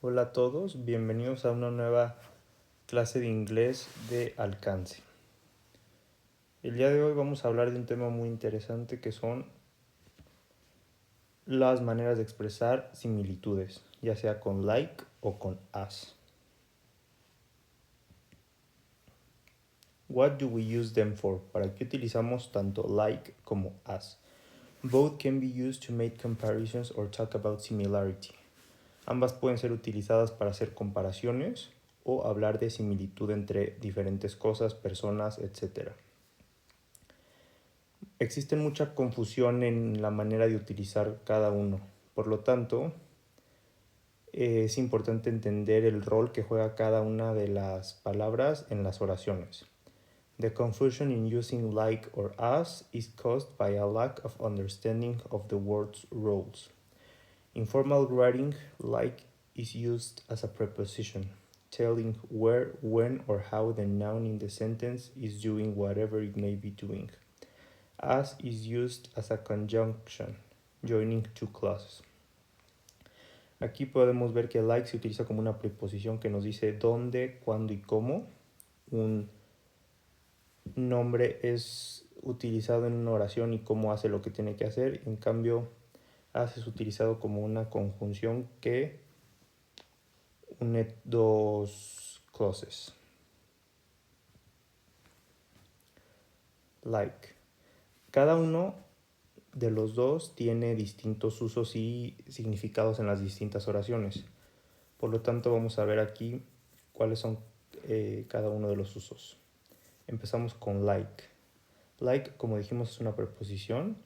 Hola a todos, bienvenidos a una nueva clase de inglés de alcance. El día de hoy vamos a hablar de un tema muy interesante que son las maneras de expresar similitudes, ya sea con like o con as. What do we use them for? ¿Para qué utilizamos tanto like como as? Both can be used to make comparisons or talk about similarity. Ambas pueden ser utilizadas para hacer comparaciones o hablar de similitud entre diferentes cosas, personas, etc. Existe mucha confusión en la manera de utilizar cada uno. Por lo tanto, es importante entender el rol que juega cada una de las palabras en las oraciones. The confusion in using like or as is caused by a lack of understanding of the word's roles. In formal writing, like is used as a preposition, telling where, when, or how the noun in the sentence is doing whatever it may be doing. As is used as a conjunction, joining two clauses. Aquí podemos ver que like se utiliza como una preposición que nos dice dónde, cuándo y cómo. Un nombre es utilizado en una oración y cómo hace lo que tiene que hacer. En cambio, as es utilizado como una conjunción que une dos clauses. Like. Cada uno de los dos tiene distintos usos y significados en las distintas oraciones. Por lo tanto, vamos a ver aquí cuáles son cada uno de los usos. Empezamos con like. Like, como dijimos, es una preposición.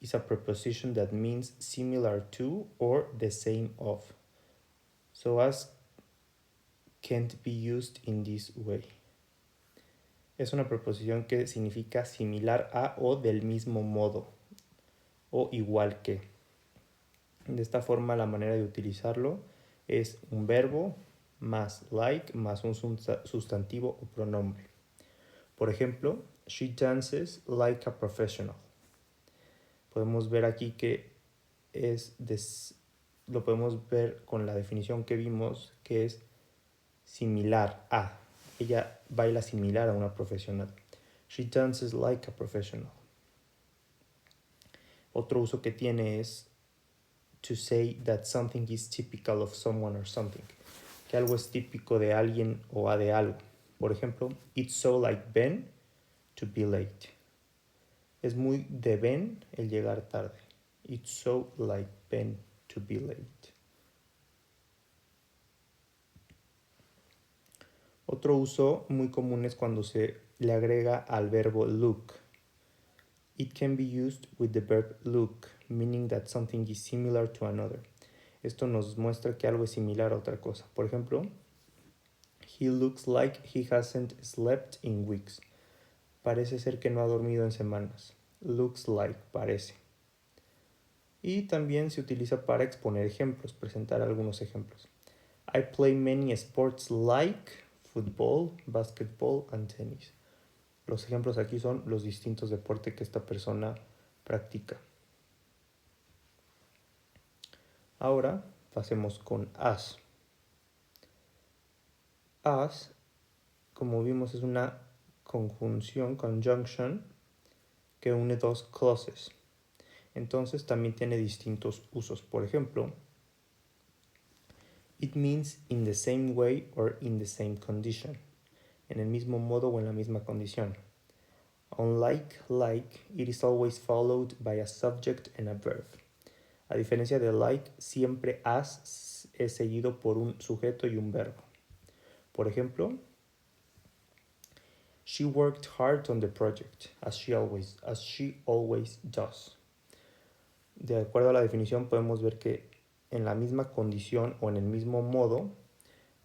Is a preposition that means similar to or the same of. So as can't be used in this way. Es una preposición que significa similar a o del mismo modo o igual que. De esta forma, la manera de utilizarlo es un verbo más like más un sustantivo o pronombre. Por ejemplo, she dances like a professional. Podemos ver aquí que lo podemos ver con la definición que vimos, que es similar a. Ella baila similar a una profesional. She dances like a professional. Otro uso que tiene es to say that something is typical of someone or something. Que algo es típico de alguien o de algo. Por ejemplo, it's so like Ben to be late. Es muy de Ben el llegar tarde. It's so like Ben to be late. Otro uso muy común es cuando se le agrega al verbo look. It can be used with the verb look, meaning that something is similar to another. Esto nos muestra que algo es similar a otra cosa. Por ejemplo, he looks like he hasn't slept in weeks. Parece ser que no ha dormido en semanas. Looks like, parece. Y también se utiliza para exponer ejemplos, presentar algunos ejemplos. I play many sports like football, basketball and tennis. Los ejemplos aquí son los distintos deportes que esta persona practica. Ahora pasemos con as. As, como vimos, es una conjunción, conjunction, que une dos clauses. Entonces también tiene distintos usos. Por ejemplo, it means in the same way or in the same condition. En el mismo modo o en la misma condición. Unlike like, it is always followed by a subject and a verb. A diferencia de like, siempre as es seguido por un sujeto y un verbo. Por ejemplo, she worked hard on the project, as she always does. De acuerdo a la definición, podemos ver que en la misma condición o en el mismo modo,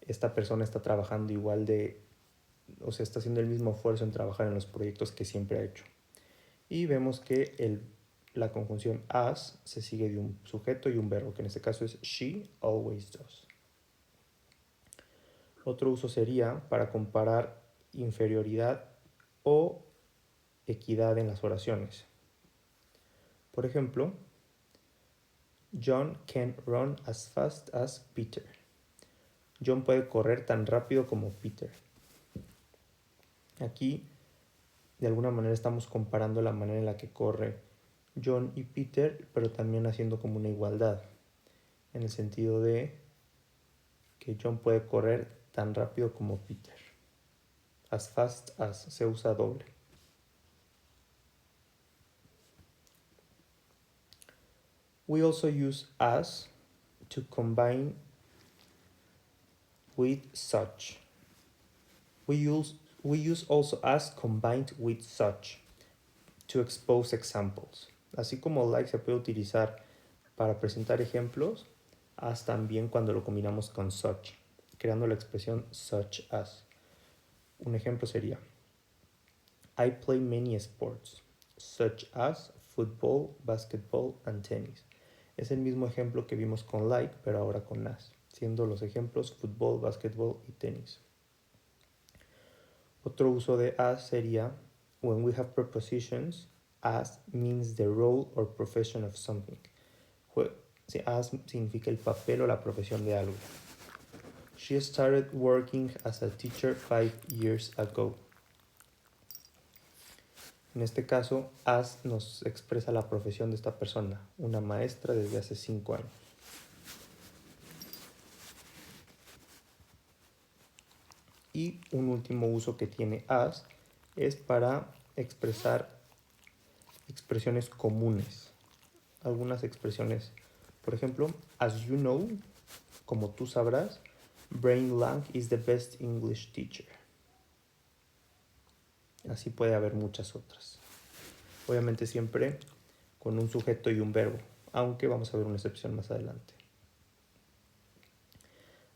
esta persona está trabajando igual está haciendo el mismo esfuerzo en trabajar en los proyectos que siempre ha hecho. Y vemos que la conjunción as se sigue de un sujeto y un verbo, que en este caso es she always does. Otro uso sería para comparar inferioridad o equidad en las oraciones. Por ejemplo, John can't run as fast as Peter. John puede correr tan rápido como Peter. Aquí, de alguna manera, estamos comparando la manera en la que corre John y Peter, pero también haciendo como una igualdad, en el sentido de que John puede correr tan rápido como Peter. As fast as se usa doble. We also use as to combine with such. We use also as combined with such to expose examples. Así como like se puede utilizar para presentar ejemplos, as también cuando lo combinamos con such, creando la expresión such as. Un ejemplo sería: I play many sports, such as football, basketball, and tennis. Es el mismo ejemplo que vimos con like, pero ahora con as, siendo los ejemplos fútbol, básquetbol y tenis. Otro uso de as sería when we have prepositions, as means the role or profession of something. As significa el papel o la profesión de algo. She started working as a teacher 5 years ago. En este caso, as nos expresa la profesión de esta persona, una maestra desde hace 5 años. Y un último uso que tiene as es para expresar expresiones comunes. Algunas expresiones, por ejemplo, as you know, como tú sabrás, Brain Lang is the best English teacher. Así puede haber muchas otras. Obviamente siempre con un sujeto y un verbo, aunque vamos a ver una excepción más adelante.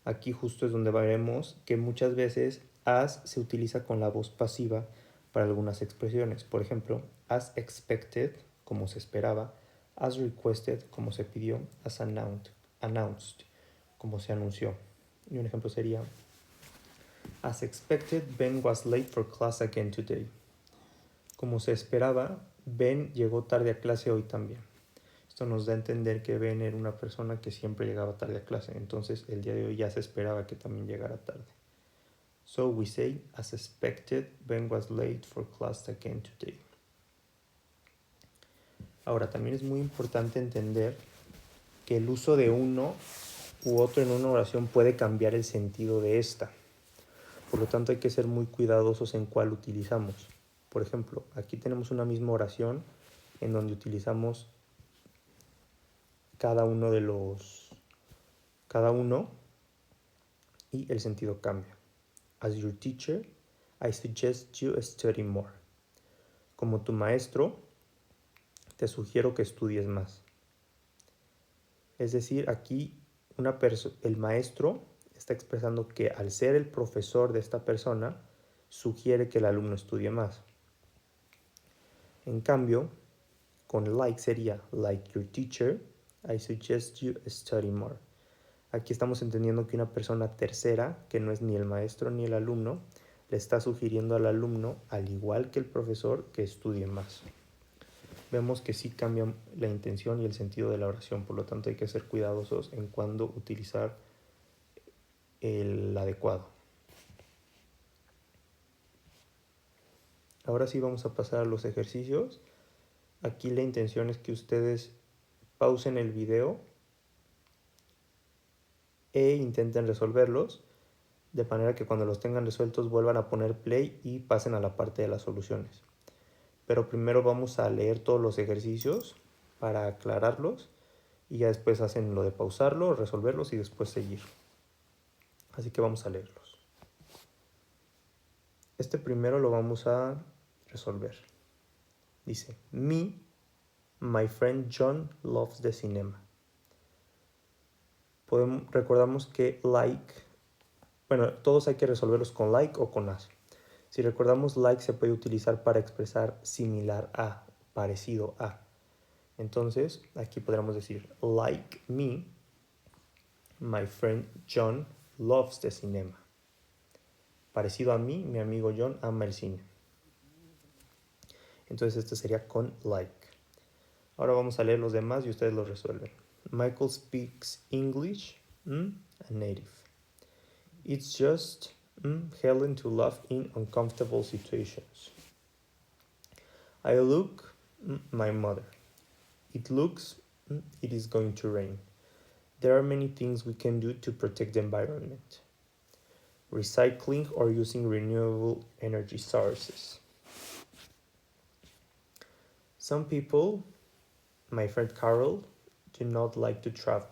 Aquí justo es donde veremos que muchas veces as se utiliza con la voz pasiva para algunas expresiones. Por ejemplo, as expected, como se esperaba, as requested, como se pidió, as announced, como se anunció. Y un ejemplo sería: as expected, Ben was late for class again today. Como se esperaba, Ben llegó tarde a clase hoy también. Esto nos da a entender que Ben era una persona que siempre llegaba tarde a clase. Entonces, el día de hoy ya se esperaba que también llegara tarde. So we say, as expected, Ben was late for class again today. Ahora, también es muy importante entender que el uso de uno u otro en una oración puede cambiar el sentido de esta. Por lo tanto, hay que ser muy cuidadosos en cuál utilizamos. Por ejemplo, aquí tenemos una misma oración en donde utilizamos cada uno y el sentido cambia. As your teacher, I suggest you study more. Como tu maestro, te sugiero que estudies más. Es decir, aquí el maestro está expresando que al ser el profesor de esta persona, sugiere que el alumno estudie más. En cambio, con like sería, like your teacher, I suggest you study more. Aquí estamos entendiendo que una persona tercera, que no es ni el maestro ni el alumno, le está sugiriendo al alumno, al igual que el profesor, que estudie más. Vemos que sí cambia la intención y el sentido de la oración, por lo tanto hay que ser cuidadosos en cuándo utilizar el adecuado. Ahora sí vamos a pasar a los ejercicios. Aquí la intención es que ustedes pausen el video e intenten resolverlos, de manera que cuando los tengan resueltos vuelvan a poner play y pasen a la parte de las soluciones. Pero primero vamos a leer todos los ejercicios para aclararlos y ya después hacen lo de pausarlo, resolverlos y después seguir. Así que vamos a leerlos. Este primero lo vamos a resolver. Dice, my friend John loves the cinema. Recordamos que todos hay que resolverlos con like o con as. Si recordamos, like se puede utilizar para expresar similar a, parecido a. Entonces, aquí podríamos decir, like me, my friend John loves the cinema. Parecido a mí, mi amigo John ama el cine. Entonces, este sería con like. Ahora vamos a leer los demás y ustedes los resuelven. Michael speaks English, a native. It's just Helen to laugh in uncomfortable situations. I look, my mother. It looks, it is going to rain. There are many things we can do to protect the environment. Recycling or using renewable energy sources. Some people, my friend Carol, do not like to travel.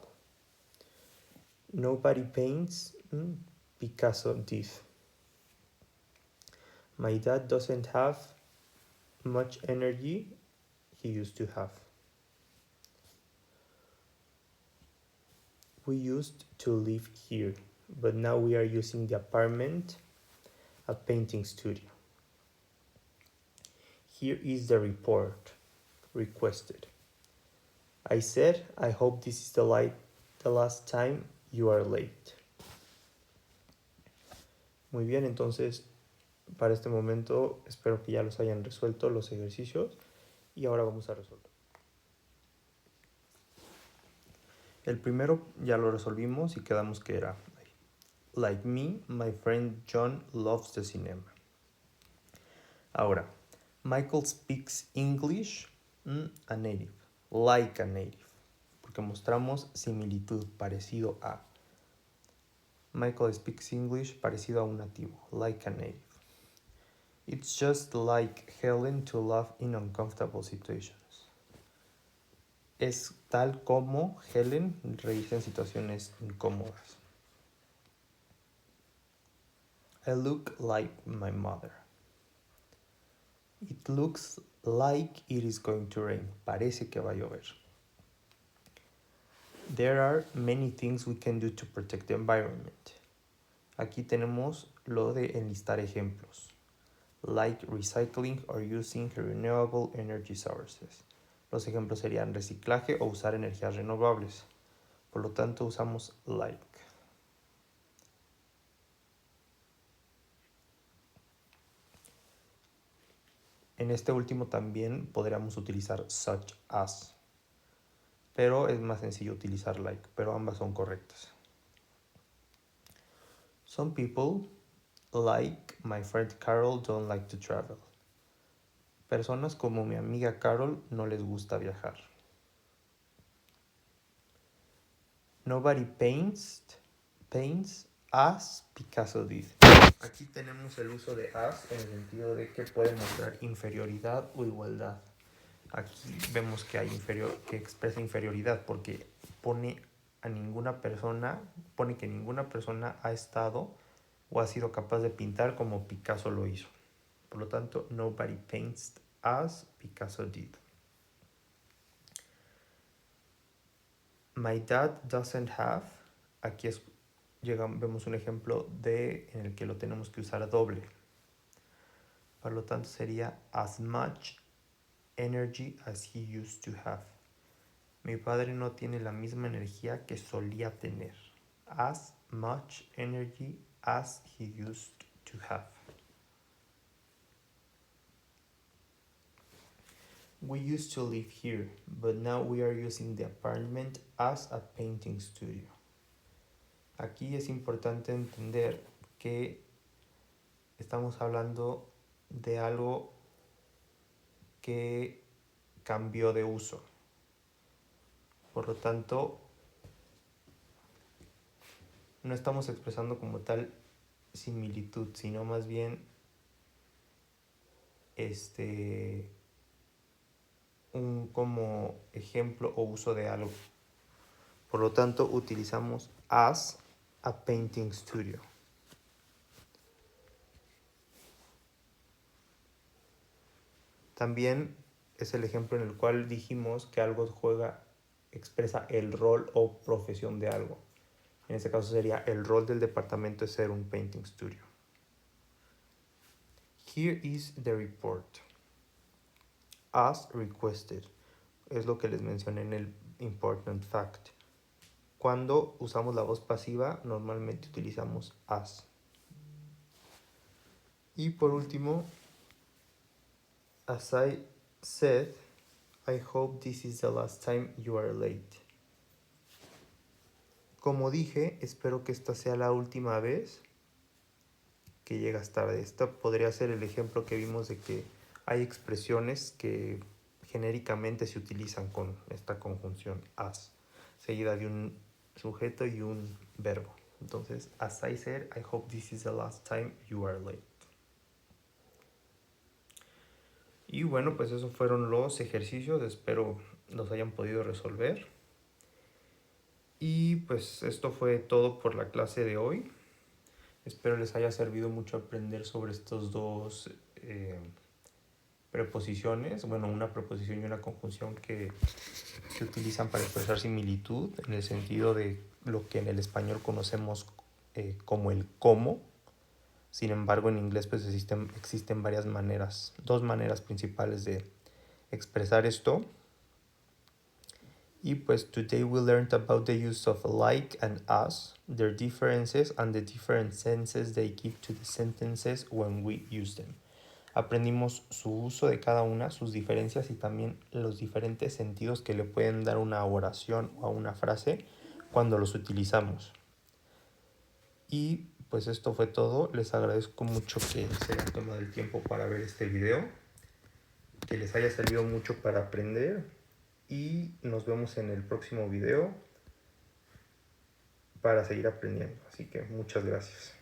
Nobody paints Picasso did. My dad doesn't have much energy he used to have. We used to live here, but now we are using the apartment, a painting studio. Here is the report requested. I said, I hope this is the last time you are late. Muy bien, entonces para este momento espero que ya los hayan resuelto los ejercicios y ahora vamos a resolver. El primero ya lo resolvimos y quedamos que era like me, my friend John loves the cinema. Ahora, Michael speaks English a native, like a native, porque mostramos similitud, parecido a. Michael speaks English parecido a un nativo, like a native. It's just like Helen to laugh in uncomfortable situations. Es tal como Helen reírse en situaciones incómodas. I look like my mother. It looks like it is going to rain. Parece que va a llover. There are many things we can do to protect the environment. Aquí tenemos lo de enlistar ejemplos. Like recycling or using renewable energy sources. Los ejemplos serían reciclaje o usar energías renovables. Por lo tanto, usamos like. En este último también podríamos utilizar such as, pero es más sencillo utilizar like, pero ambas son correctas. Some people, like my friend Carol, don't like to travel. Personas como mi amiga Carol no les gusta viajar. Nobody paints as Picasso did. Aquí tenemos el uso de as en el sentido de que puede mostrar inferioridad o igualdad. Aquí vemos que que expresa inferioridad porque pone que ninguna persona ha estado o ha sido capaz de pintar como Picasso lo hizo. Por lo tanto, nobody paints as Picasso did. My dad doesn't have. Aquí vemos un ejemplo en el que lo tenemos que usar doble. Por lo tanto, sería as much energy as he used to have. Mi padre no tiene la misma energía que solía tener. As much energy as he used to have. We used to live here, but now we are using the apartment as a painting studio. Aquí es importante entender que estamos hablando de algo que cambió de uso. Por lo tanto, no estamos expresando como tal similitud, sino más bien un como ejemplo o uso de algo. Por lo tanto, utilizamos as a painting studio. También es el ejemplo en el cual dijimos que algo expresa el rol o profesión de algo. En este caso sería el rol del departamento es ser un painting studio. Here is the report. As requested. Es lo que les mencioné en el important fact. Cuando usamos la voz pasiva, normalmente utilizamos as. Y por último, as I said, I hope this is the last time you are late. Como dije, espero que esta sea la última vez que llegas tarde. Este podría ser el ejemplo que vimos de que hay expresiones que genéricamente se utilizan con esta conjunción as, seguida de un sujeto y un verbo. Entonces, as I said, I hope this is the last time you are late. Y bueno, pues esos fueron los ejercicios, espero los hayan podido resolver. Y pues esto fue todo por la clase de hoy. Espero les haya servido mucho aprender sobre estos dos preposiciones, bueno, una preposición y una conjunción que se utilizan para expresar similitud en el sentido de lo que en el español conocemos como el cómo. Sin embargo, en inglés pues existen varias maneras, dos maneras principales de expresar esto. Y pues today we learned about the use of like and as, their differences and the different senses they give to the sentences when we use them. Aprendimos su uso de cada una, sus diferencias y también los diferentes sentidos que le pueden dar una oración o a una frase cuando los utilizamos. Y pues esto fue todo. Les agradezco mucho que se hayan tomado el tiempo para ver este video, que les haya servido mucho para aprender y nos vemos en el próximo video para seguir aprendiendo. Así que muchas gracias.